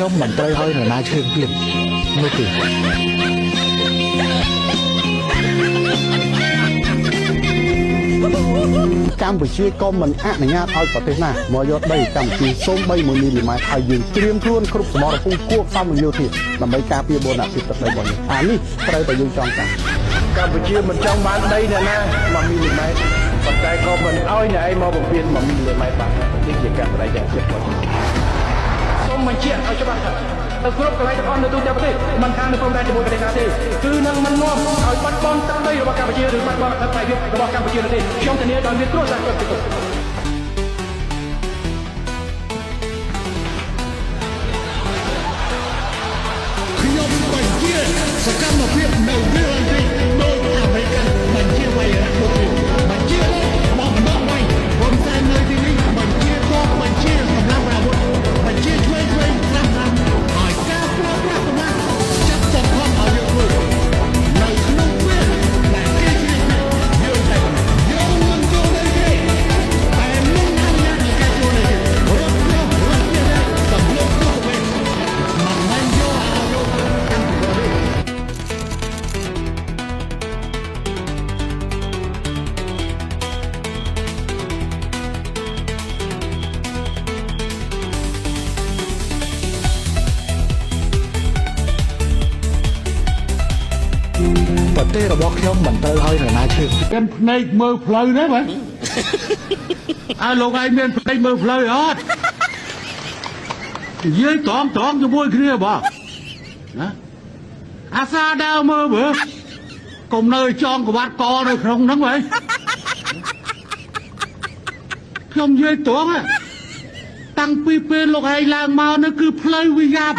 ខ្ញុំមិនត្រូវឲ្យនរណាឈើងទៀតនោះទេកម្ពុជាក៏មិនអនុញ្ញាតឲ្យប្រទេសណាមកយកដីកម្ពុជាសូម្បី1 មីលីម៉ែត្រហើយយើងត្រៀមខ្លួនគ្រប់សមរភូមិគួរសមយោធាដើម្បីការពារបូរណភាពទឹកដីរបស់យើងអានេះត្រូវតែយើងចង់ការកម្ពុជាមិនចង់បានដីអ្នកណា1 មីលីម៉ែត្រប៉ុន្តែក៏មិនឲ្យអ្នកឯងមកបំពេញ1 មីលីម៉ែត្របាននេះជាការប្រដៅយ៉ាងចិត្តរបស់សូមបញ្ជាក់ឲ្យច្បាស់ថាទៅគ្រប់កន្លែងទាំងអស់នៅទូទាំងប្រទេសមិនខាងនៅព្រំដែនជាមួយប្រទេសណាទេគឺនឹងមិននាំឲ្យបាត់បង់ទឹកដីរបស់កម្ពុជាឬបាត់បង់អធិបតេយ្យភាពរបស់កម្ពុជានោះទេខ្ញុំធានាដោយមានគ្រោះថ្នាក់គ្រប់ទីខ្ញុំបញ្ជាសកម្មភាពនៅវាលនេះដោយអាមេរិកបញ្ជាវាយរៈបុរីបញ្ជាមកវិញผมតែនៅទីនេះបញ្ជាកងបញ្ជាកម្លាំងអាវុធបញ្ជាជួយស្រាប់ឲ្យការប្រើប្រាស់កម្លាំងចាត់សំខាន់ឲ្យយើងធ្វើនៅក្នុងពេលដែលគេជ្រៀតយើងតែយើងមិនចូលទៅទេតែមិនអនុញ្ញាតឲ្យគេចូលទៅរត់ទៀតសម្លុកទៅវិញមិនមែនយកអាយុកាន់ទៅទេប្រទេសរបស់ខ្ញុំមិនត្រូវឲ្យនរណាឈើងមានភ្នែកមើលផ្លូវណាបាទលោកឯងមានភ្នែកមើលផ្លូវអត់និយាយត្រង់ជាមួយគ្នាបាទណាអាសាដើរមើលមើលកុំនៅចងក្បាត់កនៅក្នុងហ្នឹងហ៎ខ្ញុំនិយាយត្រង់តាំងពីពេលលោកឯងឡើងមកនោះគឺផ្លូវវាយ៉ាប់